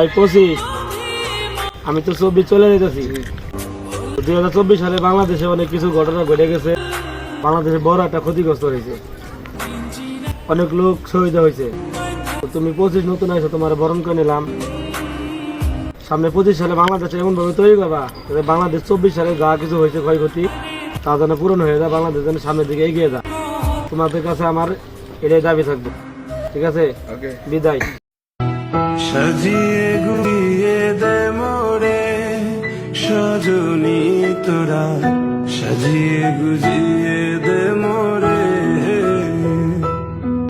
ভাই 25 আমি তো 24 চলে যেতেছি। 2024 সালে বাংলাদেশে অনেক কিছু ঘটনা ঘটে গেছে। বাংলাদেশে বড় একটা ক্ষতিগ্রস্ত হয়েছে, অনেক লোক শহীদ হয়েছে। তুমি 25 নতুন আইছো, তোমার বরণ করে নিলাম। সামনে 25 সালে বাংলাদেশে এমন ভাবে তৈরি করবা যাতে বাংলাদেশ 24 সালে যা কিছু হয়েছে ক্ষয়ক্ষতি তা যেন পূরণ হয়ে যায়, বাংলাদেশ যেন সামনের দিকে এগিয়ে যায়। তোমাদের কাছে আমার এটাই দাবি থাকবে। ঠিক আছে, বিদায়। সাজিয়ে গুলিয়ে দে মোরে সজনী তোরা, সাজিয়ে গুজিয়ে